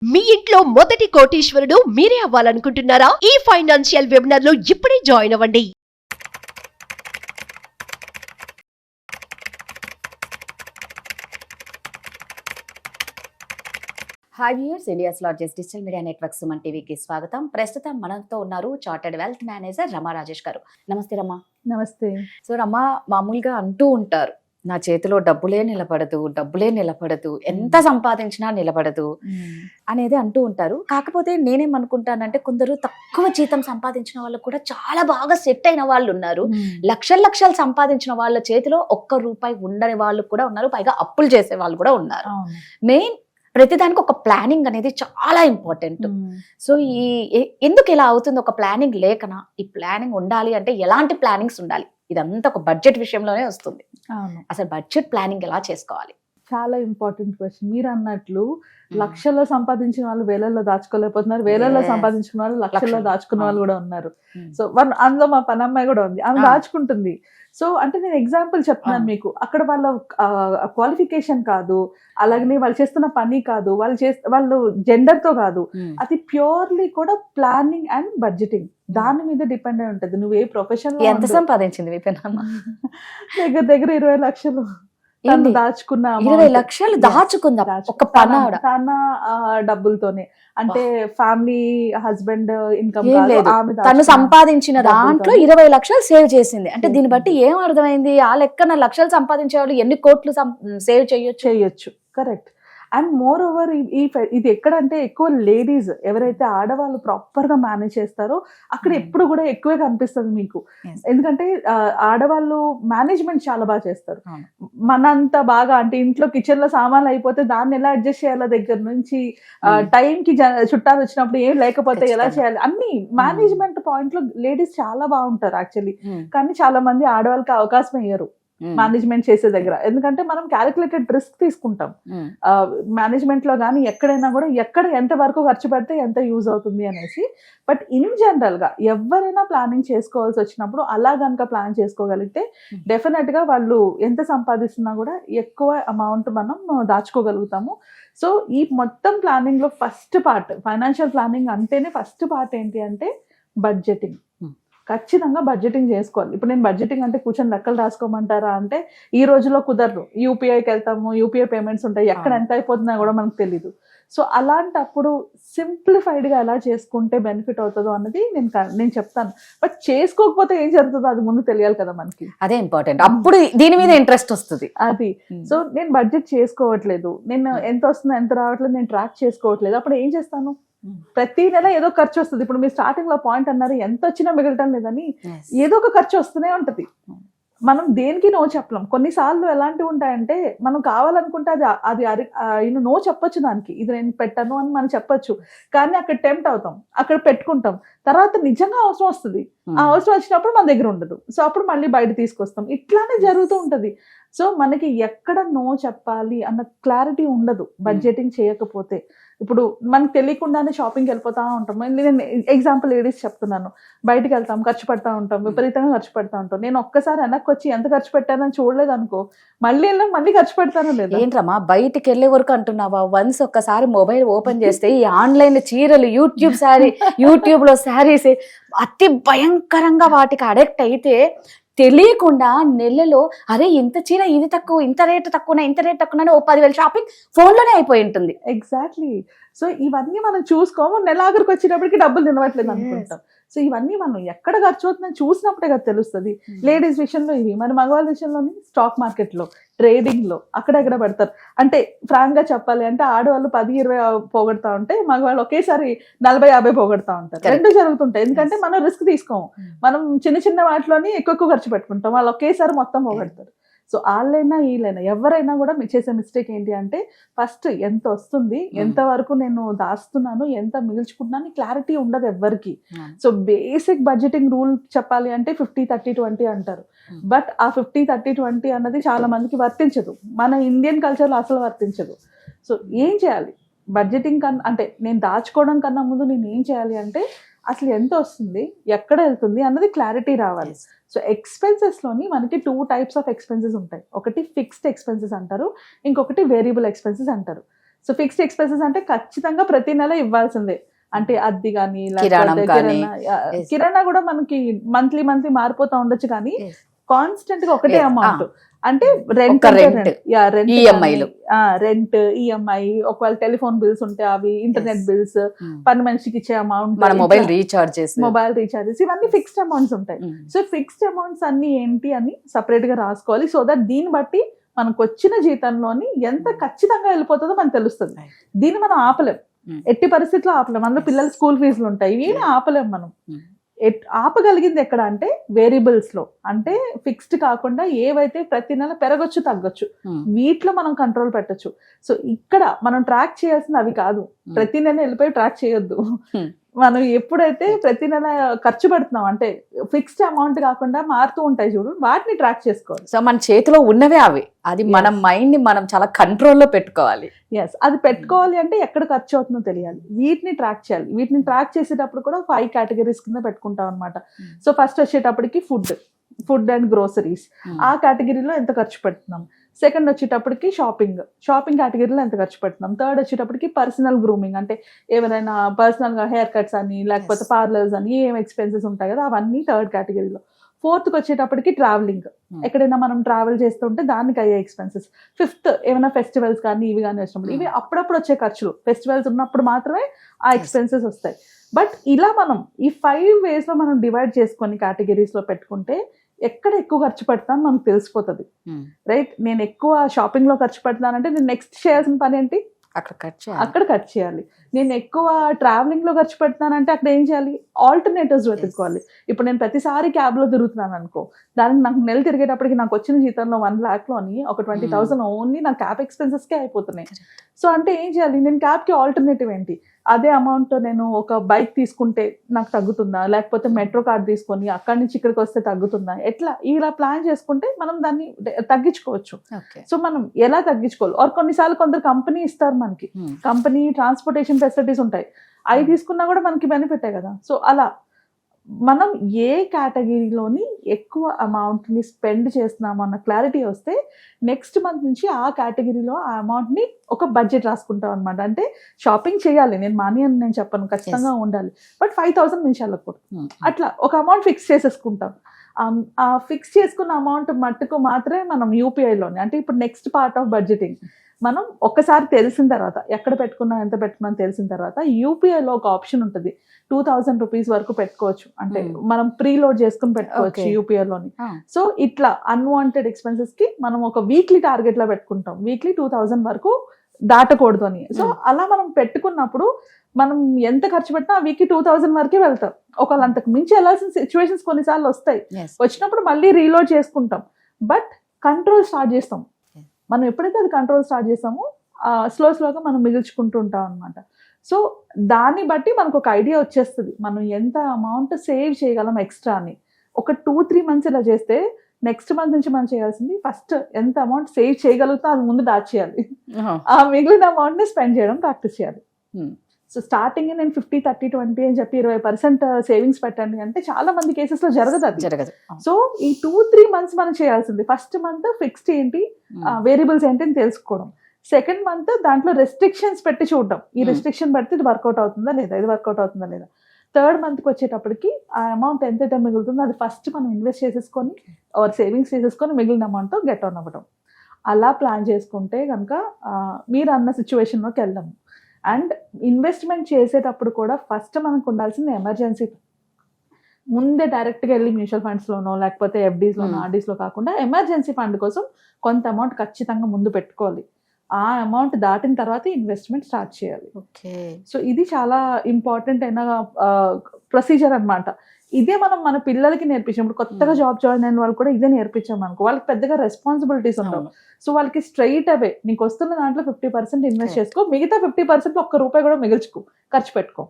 మీ ఇంట్లో మొదటి కోటీశ్వరుడు మీరే అవ్వాలనుకుంటున్నారా? ఈ ఫైనాన్షియల్ వెబినార్ లో ఇప్పుడే జాయిన్ అవ్వండి. Hi viewers, India's largest digital media network Suman టీవీకి స్వాగతం. ప్రస్తుతం మనతో ఉన్నారు చార్టర్డ్ వెల్త్ మేనేజర్ రమా రాజేష్ గారు. నమస్తే రమా. నమస్తే. సో రమా, మామూలుగా అంటూ ఉంటారు, నా చేతిలో డబ్బులే నిలబడదు, ఎంత సంపాదించినా నిలబడదు అనేది అంటూ ఉంటారు. కాకపోతే నేనేమనుకుంటానంటే, కొందరు తక్కువ జీతం సంపాదించిన వాళ్ళు కూడా చాలా బాగా సెట్ అయిన వాళ్ళు ఉన్నారు. లక్షలు సంపాదించిన వాళ్ళ చేతిలో ఒక్క రూపాయి ఉండని వాళ్ళు కూడా ఉన్నారు. పైగా అప్పులు చేసే వాళ్ళు కూడా ఉన్నారు. మెయిన్ ప్రతిదానికి ఒక ప్లానింగ్ అనేది చాలా ఇంపార్టెంట్. సో ఎందుకు ఇలా అవుతుంది? ఒక ప్లానింగ్ లేకనా? ఈ ప్లానింగ్ ఉండాలి అంటే ఎలాంటి ప్లానింగ్స్ ఉండాలి? ఇదంతా ఒక బడ్జెట్ విషయంలోనే వస్తుంది. అసలు బడ్జెట్ ప్లానింగ్ ఎలా చేసుకోవాలి? చాలా ఇంపార్టెంట్ క్వశ్చన్. మీరు అన్నట్లు లక్షల్లో సంపాదించిన వాళ్ళు వేలల్లో దాచుకోలేకపోతున్నారు, వేలల్లో సంపాదించిన వాళ్ళు లక్షల్లో దాచుకున్న వాళ్ళు కూడా ఉన్నారు. సో అందులో మా పనమ్మాయి కూడా ఉంది, ఆమె దాచుకుంటుంది. సో అంటే నేను ఎగ్జాంపుల్ చెప్తున్నాను మీకు. అక్కడ వాళ్ళ క్వాలిఫికేషన్ కాదు, అలాగనే వాళ్ళు చేస్తున్న పని కాదు, వాళ్ళు జెండర్ తో కాదు, అది ప్యూర్లీ కూడా ప్లానింగ్ అండ్ బడ్జెటింగ్ దాని మీద డిపెండ్ అయి ఉంటది. నువ్వు ఏ ప్రొఫెషన్ లో ఎంత సంపాదించింది దగ్గర 20 లక్షలు దాచుకున్న 20 లక్షలు దాచుకుందా ఒక తన డబ్బులతోనే. అంటే ఫ్యామిలీ హస్బెండ్ ఇన్కమ్ తను సంపాదించిన దాంట్లో 20 లక్షలు సేవ్ చేసింది. అంటే దీన్ని బట్టి ఏం అర్థమైంది? ఆ లెక్కన లక్షలు సంపాదించే వాళ్ళు ఎన్ని కోట్లు సేవ్ చేయొచ్చు. కరెక్ట్. అండ్ మోర్ ఓవర్ ఇది ఎక్కడంటే ఎక్కువ లేడీస్ ఎవరైతే ఆడవాళ్ళు ప్రాపర్ గా మేనేజ్ చేస్తారో అక్కడ ఎప్పుడు కూడా ఎక్కువే కనిపిస్తుంది మీకు. ఎందుకంటే ఆడవాళ్ళు మేనేజ్మెంట్ చాలా బాగా చేస్తారు. మనంత బాగా అంటే ఇంట్లో కిచెన్ లో సామాన్లు అయిపోతే దాన్ని ఎలా అడ్జస్ట్ చేయాలో దగ్గర నుంచి టైం కి చుట్టాలు వచ్చినప్పుడు ఏం లేకపోతే ఎలా చేయాలి అన్ని మేనేజ్మెంట్ పాయింట్ లో లేడీస్ చాలా బాగుంటారు యాక్చువల్లీ. కానీ చాలా మంది ఆడవాళ్ళకి అవకాశం ఇయ్యరు మేనేజ్మెంట్ చేసే దగ్గర. ఎందుకంటే మనం క్యాలిక్యులేటెడ్ రిస్క్ తీసుకుంటాం మేనేజ్మెంట్ లో కానీ ఎక్కడైనా కూడా, ఎక్కడ ఎంత వరకు ఖర్చు పెడితే ఎంత యూజ్ అవుతుంది అనేసి. బట్ ఇన్ జనరల్ గా ఎవరైనా ప్లానింగ్ చేసుకోవాల్సి వచ్చినప్పుడు అలా కనుక ప్లాన్ చేసుకోగలిగితే డెఫినెట్ గా వాళ్ళు ఎంత సంపాదిస్తున్నా కూడా ఎక్కువ అమౌంట్ మనం దాచుకోగలుగుతాము. సో ఈ మొత్తం ప్లానింగ్ లో ఫస్ట్ పార్ట్, ఫైనాన్షియల్ ప్లానింగ్ అంటేనే ఫస్ట్ పార్ట్ ఏంటి అంటే బడ్జెటింగ్. ఖచ్చితంగా బడ్జెటింగ్ చేసుకోవాలి. ఇప్పుడు నేను బడ్జెటింగ్ అంటే కూర్చొని లెక్కలు రాసుకోమంటారా అంటే ఈ రోజులో కుదరదు. యూపీఐకి వెళ్తాము, యూపీఐ పేమెంట్స్ ఉంటాయి, ఎక్కడ ఎంత అయిపోతుందో కూడా మనకు తెలీదు. సో అలాంటప్పుడు సింప్లిఫైడ్ గా ఎలా చేసుకుంటే బెనిఫిట్ అవుతుందో అన్నది నేను చెప్తాను. బట్ చేసుకోకపోతే ఏం జరుగుతుందో అది ముందు తెలియాలి కదా మనకి. అదే ఇంపార్టెంట్. అప్పుడు దీని మీద ఇంట్రెస్ట్ వస్తుంది. అది సో నేను బడ్జెట్ చేసుకోవట్లేదు, నేను ఎంత వస్తుందో ఎంత రావట్లేదు నేను ట్రాక్ చేసుకోవట్లేదు, అప్పుడు ఏం చేస్తాను? ప్రతి నెల ఏదో ఖర్చు వస్తుంది. ఇప్పుడు మీరు స్టార్టింగ్ లో పాయింట్ అన్నారు ఎంత వచ్చినా మిగలటం లేదని, ఏదో ఒక ఖర్చు వస్తూనే ఉంటది. మనం దేనికి నో చెప్పలేం. కొన్నిసార్లు ఎలాంటివి ఉంటాయంటే మనం కావాలనుకుంటే అది నో చెప్పొచ్చు, దానికి ఇది నేను పెట్టను అని మనం చెప్పొచ్చు. కానీ అక్కడ టెంప్ట్ అవుతాం, అక్కడ పెట్టుకుంటాం. తర్వాత నిజంగా అవసరం వస్తుంది, ఆ అవసరం వచ్చినప్పుడు మన దగ్గర ఉండదు. సో అప్పుడు మళ్ళీ బయట తీసుకొస్తాం. ఇట్లానే జరుగుతూ ఉంటది. సో మనకి ఎక్కడ నో చెప్పాలి అన్న క్లారిటీ ఉండదు బడ్జెటింగ్ చేయకపోతే. ఇప్పుడు మనకు తెలియకుండానే షాపింగ్కి వెళ్ళిపోతా ఉంటాం. నేను ఎగ్జాంపుల్ లేడీస్ చెప్తున్నాను. బయటకు వెళ్తాం, ఖర్చు పెడతా ఉంటాం, విపరీతంగా ఖర్చు పెడతా ఉంటాం. నేను ఒక్కసారి వెనక్కి వచ్చి ఎంత ఖర్చు పెట్టానని చూడలేదు అనుకో, మళ్ళీ ఖర్చు పెడతాను లేదా? ఏంట్రమ్మా బయటికి వెళ్ళే వరకు అంటున్నావా? వన్స్ ఒక్కసారి మొబైల్ ఓపెన్ చేస్తే ఈ ఆన్లైన్ చీరలు, యూట్యూబ్ లో శారీస్ అతి భయంకరంగా వాటికి అడిక్ట్ అయితే తెలియకుండా నెలలో అరే ఇంత చీర ఇది తక్కువ, ఇంత రేటు తక్కువ 10,000 షాపింగ్ ఫోన్ లోనే అయిపోయి ఉంటుంది. ఎగ్జాక్ట్లీ. సో ఇవన్నీ మనం చూసుకోము, నెలాఖరికి వచ్చేటప్పటికి డబ్బులు నిలవట్లేదు అనుకుంటాం. సో ఇవన్నీ మనం ఎక్కడ ఖర్చు అవుతుందని చూసినప్పుడే కదా తెలుస్తుంది. లేడీస్ విషయంలో ఇవి, మరి మగవాళ్ళ విషయంలోని స్టాక్ మార్కెట్ లో, ట్రేడింగ్ లో అక్కడెక్కడ పెడతారు. అంటే ఫ్రాంక్ గా చెప్పాలి అంటే ఆడవాళ్ళు 10-20 పోగొడతా ఉంటే మగవాళ్ళు ఒకేసారి 40-50 పోగొడతా ఉంటారు. రెండు జరుగుతుంటాయి. ఎందుకంటే మనం రిస్క్ తీసుకోము, మనం చిన్న వాటిలోని ఎక్కువ ఖర్చు పెట్టుకుంటాం, వాళ్ళు ఒకేసారి మొత్తం పోగొడతారు. సో వాళ్ళైనా వీళ్ళైనా ఎవరైనా కూడా చేసే మిస్టేక్ ఏంటి అంటే ఫస్ట్ ఎంత వస్తుంది, ఎంత వరకు నేను దాస్తున్నాను, ఎంత మిగిల్చుకుంటున్నాను క్లారిటీ ఉండదు ఎవ్వరికి. సో బేసిక్ బడ్జెటింగ్ రూల్ చెప్పాలి అంటే 50-30-20 అంటారు. బట్ ఆ 50-30-20 అన్నది చాలా మందికి వర్తించదు, మన ఇండియన్ కల్చర్లో అసలు వర్తించదు. సో ఏం చేయాలి బడ్జెటింగ్ కన్నా అంటే నేను దాచుకోవడం కన్నా ముందు నేను ఏం చేయాలి అంటే అసలు ఎంత వస్తుంది, ఎక్కడ వెళ్తుంది అన్నది క్లారిటీ రావాలి. సో ఎక్స్పెన్సెస్లోని మనకి 2 types ఆఫ్ ఎక్స్పెన్సెస్ ఉంటాయి. ఒకటి ఫిక్స్డ్ ఎక్స్పెన్సెస్ అంటారు, ఇంకొకటి వేరియబుల్ ఎక్స్పెన్సెస్ అంటారు. సో ఫిక్స్డ్ ఎక్స్పెన్సెస్ అంటే ఖచ్చితంగా ప్రతి నెల ఇవ్వాల్సిందే. అంటే అద్దె కానీ, కిరాణం కానీ. Yes. కిరాణా కూడా మనకి మంత్లీ మారిపోతా ఉండొచ్చు, కానీ Yes. కాన్స్టెంట్ గా ఒకటే Yes. అమౌంట్. అంటే రెంట్, ఒక rent. EMI లు. రెంట్, ఈఎంఐ, ఒకవేళ టెలిఫోన్ బిల్స్ ఉంటే అవి, ఇంటర్నెట్ బిల్స్, పని మనిషికి ఇచ్చే అమౌంట్, మన మొబైల్ రీఛార్జెస్, మొబైల్ రీఛార్జెస్, ఇవన్నీ ఫిక్స్డ్ అమౌంట్స్ ఉంటాయి. సో ఫిక్స్డ్ అమౌంట్స్ అన్ని ఏంటి అని సపరేట్ గా రాసుకోవాలి. సో దట్ దీన్ని బట్టి మనకు వచ్చిన జీతంలోని ఎంత ఖచ్చితంగా వెళ్ళిపోతుందో మనకు తెలుస్తుంది. దీన్ని మనం ఆపలేం, ఎట్టి పరిస్థితుల్లో ఆపలేం. అందులో పిల్లల స్కూల్ ఫీజులు ఉంటాయి, ఇవి ఆపలేం మనం. ఆపగలిగింది ఎక్కడ అంటే వేరియబుల్స్ లో, అంటే ఫిక్స్డ్ కాకుండా ఏవైతే ప్రతి నెల పెరగొచ్చు తగ్గొచ్చు, వీటిలో మనం కంట్రోల్ పెట్టొచ్చు. సో ఇక్కడ మనం ట్రాక్ చేయాల్సింది అవి కాదు, ప్రతి నెల వెళ్ళిపోయి ట్రాక్ చేయొద్దు. మనం ఎప్పుడైతే ప్రతి నెల ఖర్చు పెడుతున్నాం, అంటే ఫిక్స్డ్ అమౌంట్ కాకుండా మారుతూ ఉంటాయి చూడు, వాటిని ట్రాక్ చేసుకోవాలి. సో మన చేతిలో ఉన్నవే అవి, అది మన మైండ్ ని మనం చాలా కంట్రోల్లో పెట్టుకోవాలి. ఎస్, అది పెట్టుకోవాలి అంటే ఎక్కడ ఖర్చు అవుతుందో తెలియాలి, వీటిని ట్రాక్ చేయాలి. వీటిని ట్రాక్ చేసేటప్పుడు కూడా 5 కేటగిరీస్ కింద పెట్టుకుంటాం అనమాట. సో ఫస్ట్ వచ్చేటప్పటికి ఫుడ్ అండ్ గ్రోసరీస్, ఆ కేటగిరీలో ఎంత ఖర్చు పెడుతున్నాం. సెకండ్ వచ్చేటప్పటికి షాపింగ్ కేటగిరీలో ఎంత ఖర్చు పెడుతున్నాం. థర్డ్ వచ్చేటప్పటికి పర్సనల్ గ్రూమింగ్, అంటే ఏమైనా పర్సనల్ గా హెయిర్ కట్స్ అని, లేకపోతే పార్లర్స్ అని, ఏం ఎక్స్పెన్సెస్ ఉంటాయి కదా, అవన్నీ థర్డ్ కేటగిరీలో. ఫోర్త్ కి వచ్చేటప్పటికి ట్రావెలింగ్, ఎక్కడైనా మనం ట్రావెల్ చేస్తుంటే దానికి అయ్యే ఎక్స్పెన్సెస్. ఫిఫ్త్ ఏమైనా ఫెస్టివల్స్ కానీ ఇవి కానీ వచ్చినప్పుడు, ఇవి అప్పుడప్పుడు వచ్చే ఖర్చులు, ఫెస్టివల్స్ ఉన్నప్పుడు మాత్రమే ఆ ఎక్స్పెన్సెస్ వస్తాయి. బట్ ఇలా మనం ఈ 5 ways లో మనం డివైడ్ చేసుకొని కేటగిరీస్ లో పెట్టుకుంటే ఎక్కడ ఎక్కువ ఖర్చు పెడతాను మనకు తెలిసిపోతుంది. రైట్, నేను ఎక్కువ షాపింగ్ లో ఖర్చు పెడతానంటే నేను నెక్స్ట్ చేయాల్సిన పని ఏంటి, అక్కడ ఖర్చు చేయాలి. నేను ఎక్కువ ట్రావెలింగ్ లో ఖర్చు పెడతానంటే అక్కడ ఏం చేయాలి, ఆల్టర్నేటివ్స్ వెతుక్కోవాలి. ఇప్పుడు నేను ప్రతిసారి క్యాబ్ లో తిరుగుతున్నాను అనుకో, దానికి నాకు నెల తిరిగేటప్పటికి నాకు వచ్చిన జీతంలో 1 lakh లోని ఒక 20,000 ఓన్లీ నా క్యాబ్ ఎక్స్పెన్సెస్ కే అయిపోతున్నాయి. సో అంటే ఏం చేయాలి, నేను క్యాబ్ కి ఆల్టర్నేటివ్ ఏంటి, అదే అమౌంట్ నేను ఒక బైక్ తీసుకుంటే నాకు తగ్గుతుందా, లేకపోతే మెట్రో కార్డ్ తీసుకొని అక్కడి నుంచి ఇక్కడికి వస్తే తగ్గుతుందా, ఎట్లా ఇలా ప్లాన్ చేసుకుంటే మనం దాన్ని తగ్గించుకోవచ్చు. సో మనం ఎలా తగ్గించుకోవాలి, ఆర్ కొన్నిసార్లు కొందరు కంపెనీ ఇస్తారు మనకి, కంపెనీ ట్రాన్స్పోర్టేషన్ ఫెసిలిటీస్ ఉంటాయి, అవి తీసుకున్నా కూడా మనకి బెనిఫిటే కదా. సో అలా మనం ఏ కేటగిరీలోని ఎక్కువ అమౌంట్ ని స్పెండ్ చేస్తున్నాము అన్న క్లారిటీ వస్తే నెక్స్ట్ మంత్ నుంచి ఆ కేటగిరీలో ఆ అమౌంట్ ని ఒక బడ్జెట్ రాసుకుంటాం అనమాట. అంటే షాపింగ్ చేయాలి, నేను మనీ అని నేను చెప్పను, ఖచ్చితంగా ఉండాలి, బట్ 5,000 నిమిషాలకు కూడా అట్లా ఒక అమౌంట్ ఫిక్స్ చేసేసుకుంటాం. ఆ ఫిక్స్ చేసుకున్న అమౌంట్ మట్టుకు మాత్రమే మనం యూపీఐలోని, అంటే ఇప్పుడు నెక్స్ట్ పార్ట్ ఆఫ్ బడ్జెటింగ్ మనం ఒక్కసారి తెలిసిన తర్వాత, ఎక్కడ పెట్టుకున్నాం ఎంత పెట్టుకున్నాం తెలిసిన తర్వాత, యూపీఐలో ఒక ఆప్షన్ ఉంటుంది, 2,000 రూపీస్ వరకు పెట్టుకోవచ్చు, అంటే మనం ప్రీలోడ్ చేసుకుని పెట్టుకోవచ్చు యూపీఐలోని. సో ఇట్లా అన్వాంటెడ్ ఎక్స్పెన్సెస్ కి మనం ఒక వీక్లీ టార్గెట్ లో పెట్టుకుంటాం, వీక్లీ 2,000 వరకు దాటకూడదు అని. సో అలా మనం పెట్టుకున్నప్పుడు మనం ఎంత ఖర్చు పెట్టినా ఆ వీక్కి 2,000 వరకే వెళ్తాం. ఒకవేళ అంతకు మించి వెళ్ళాల్సిన సిచ్యువేషన్స్ కొన్నిసార్లు వస్తాయి, వచ్చినప్పుడు మళ్ళీ రీలోడ్ చేసుకుంటాం, బట్ కంట్రోల్ స్టార్ట్ చేస్తాం. మనం ఎప్పుడైతే అది కంట్రోల్ స్టార్ట్ చేస్తామో స్లోగా మనం మిగుల్చుకుంటూ ఉంటాం అనమాట. సో దాన్ని బట్టి మనకు ఒక ఐడియా వచ్చేస్తుంది మనం ఎంత అమౌంట్ సేవ్ చేయగలం ఎక్స్ట్రా అని. ఒక 2-3 months ఇలా చేస్తే నెక్స్ట్ మంత్ నుంచి మనం చేయాల్సింది ఫస్ట్ ఎంత అమౌంట్ సేవ్ చేయగలుగుతా అది ముందు దాచేయాలి, ఆ మిగిలిన అమౌంట్ ని స్పెండ్ చేయడం ప్రాక్టీస్ చేయాలి. సో స్టార్టింగ్ నేను 50-30-20 అని చెప్పి 20% సేవింగ్స్ పెట్టండి అంటే చాలా మంది కేసెస్ లో జరగదు. సో ఈ 2-3 months మనం చేయాల్సింది, ఫస్ట్ మంత్ ఫిక్స్డ్ ఏంటి, వేరియబుల్స్ ఏంటి అని తెలుసుకోవడం. సెకండ్ మంత్ దాంట్లో రెస్ట్రిక్షన్స్ పెట్టి చూడడం, ఈ రెస్ట్రిక్షన్ పెడితే ఇది వర్కౌట్ అవుతుందా లేదా, ఇది వర్కౌట్ అవుతుందా లేదా. థర్డ్ మంత్కి వచ్చేటప్పటికి ఆ అమౌంట్ ఎంతైతే మిగులుతుందో అది ఫస్ట్ మనం ఇన్వెస్ట్ చేసేసుకొని సేవింగ్స్ చేసేసుకొని మిగిలిన అమౌంట్తో గెట్ ఆన్ అవ్వడం. అలా ప్లాన్ చేసుకుంటే కనుక మీరు అన్న సిచ్యువేషన్లోకి వెళ్దాము. అండ్ ఇన్వెస్ట్మెంట్ చేసేటప్పుడు కూడా ఫస్ట్ మనకు ఉండాల్సింది ఎమర్జెన్సీ. ముందే డైరెక్ట్గా వెళ్ళి మ్యూచువల్ ఫండ్స్లోనో లేకపోతే ఎఫ్డీస్లోనో ఆర్డీస్లో కాకుండా ఎమర్జెన్సీ ఫండ్ కోసం కొంత అమౌంట్ ఖచ్చితంగా ముందు పెట్టుకోవాలి. ఆ అమౌంట్ దాటిన తర్వాత ఇన్వెస్ట్మెంట్ స్టార్ట్ చేయాలి. ఓకే, సో ఇది చాలా ఇంపార్టెంట్ అయిన ప్రొసీజర్ అన్నమాట. ఇదే మనం మన పిల్లలకి నేర్పించినప్పుడు, కొత్తగా జాబ్ జాయిన్ అయిన వాళ్ళు కూడా ఇదే నేర్పించాం అనుకో, వాళ్ళకి పెద్దగా రెస్పాన్సిబిలిటీస్ ఉండవు. సో వాళ్ళకి స్ట్రైట్ అవే నీకు వస్తున్న దాంట్లో 50% ఇన్వెస్ట్ చేసుకో, మిగతా 50% ₹1 కూడా మిగిల్చుకో, ఖర్చు పెట్టుకో.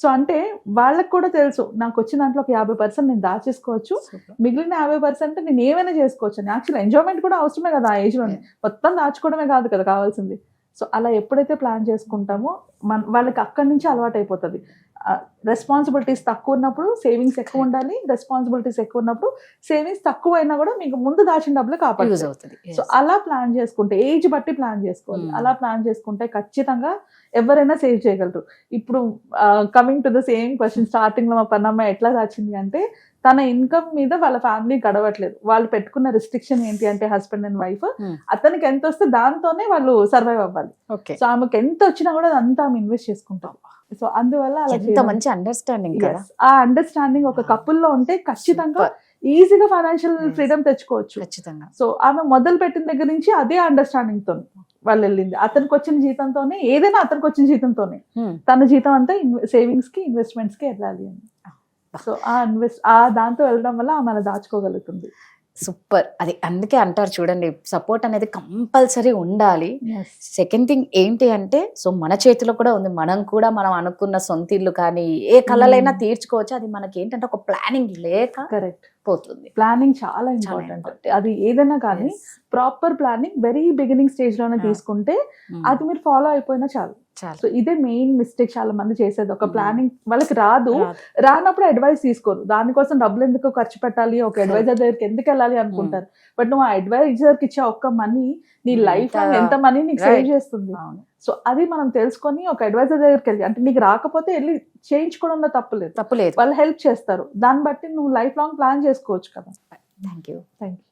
సో అంటే వాళ్ళకి కూడా తెలుసు నాకు వచ్చిన దాంట్లో ఒక 50% నేను దాచేసుకోవచ్చు, మిగిలిన 50% నేను ఏమైనా చేసుకోవచ్చు అని. యాక్చువల్ ఎంజాయ్మెంట్ కూడా అవసరమే కదా ఆ ఏజ్ లోనే, మొత్తం దాచుకోవడమే కాదు కదా కావాల్సింది. సో అలా ఎప్పుడైతే ప్లాన్ చేసుకుంటామో వాళ్ళకి అక్కడి నుంచి అలవాటు అయిపోతుంది. రెస్పాన్సిబిలిటీస్ తక్కువ ఉన్నప్పుడు సేవింగ్స్ ఎక్కువ ఉండాలి, రెస్పాన్సిబిలిటీస్ ఎక్కువ ఉన్నప్పుడు సేవింగ్స్ తక్కువ అయినా కూడా మీకు ముందు దాచిన డబ్బులు యూజ్ కాపాడుతుంది. అవుతుంది. సో అలా ప్లాన్ చేసుకుంటే, ఏజ్ బట్టి ప్లాన్ చేసుకోవాలి. అలా ప్లాన్ చేసుకుంటే ఖచ్చితంగా ఎవరైనా సేవ్ చేయగలరు. ఇప్పుడు coming to the same question, starting లో మా పన్నమ్మాయి ఎట్లా దాచింది అంటే, తన ఇన్కమ్ మీద వాళ్ళ ఫ్యామిలీ గడవట్లేదు. వాళ్ళు పెట్టుకున్న రిస్ట్రిక్షన్ ఏంటి అంటే, హస్బెండ్ అండ్ వైఫ్, అతనికి ఎంత వస్తే దాంతోనే వాళ్ళు సర్వైవ్ అవ్వాలి. ఓకే, సో ఆమెకు ఎంత వచ్చినా కూడా అదంతా ఆమె ఇన్వెస్ట్ చేసుకుంటాం. సో అందువల్ల అలా ఎంత చేయడం. మంచి అండర్స్టాండింగ్ కదా. Yes. ఆ అండర్స్టాండింగ్ ఒక కపుల్లో ఉంటే ఖచ్చితంగా ఈజీగా ఫైనాన్షియల్ ఫ్రీడమ్ తెచ్చుకోవచ్చు. ఖచ్చితంగా. సో ఆమె మొదలు పెట్టిన దగ్గర నుంచి అదే అండర్స్టాండింగ్ తో వాళ్ళు వెళ్ళింది. అతనికి వచ్చిన జీతంతోనే, ఏదైనా అతనికి వచ్చిన జీతంతోనే తన జీతం అంతా సేవింగ్స్ కి, ఇన్వెస్ట్మెంట్స్ కి వెళ్ళాలి అని. సో ఆ దాంతో వెళ్ళడం వల్ల ఆమె అలా దాచుకోగలుగుతుంది. సూపర్. అది అందుకే అంటారు చూడండి, సపోర్ట్ అనేది కంపల్సరీ ఉండాలి. సెకండ్ థింగ్ ఏంటి అంటే, సో మన చేతిలో కూడా ఉంది. మనం అనుకున్న సొంత ఇల్లు కానీ ఏ కళలైనా తీర్చుకోవచ్చు. అది మనకి ఏంటంటే ఒక ప్లానింగ్ లేక కరెక్ట్ పోతుంది. ప్లానింగ్ చాలా ఇంపార్టెంట్. అది ఏదైనా కానీ proper planning very beginning stage లోనే తీసుకుంటే అది మీరు ఫాలో అయిపోయినా చాలు. సో ఇదే మెయిన్ మిస్టేక్ చాలా మంది చేసేది. ఒక ప్లానింగ్ వాళ్ళకి రానప్పుడు అడ్వైస్ తీసుకోరు. దానికోసం డబ్బులు ఎందుకు ఖర్చు పెట్టాలి, ఒక అడ్వైజర్ దగ్గరికి ఎందుకు వెళ్ళాలి అనుకుంటారు. బట్ నువ్వు ఆ అడ్వైజర్ కి ఇచ్చే ఒక్క మనీ నీ లైఫ్ లో ఎంత మనీ నీకు సేవ్ చేస్తుంది. సో అది మనం తెలుసుకొని ఒక అడ్వైజర్ దగ్గరికి వెళ్ళి, అంటే నీకు రాకపోతే వెళ్ళి చేయించుకోవడంలో తప్పులేదు. తప్పులేదు. వాళ్ళు హెల్ప్ చేస్తారు. దాన్ని బట్టి నువ్వు లైఫ్ లాంగ్ ప్లాన్ చేసుకోవచ్చు కదా. Thank you. Thank you.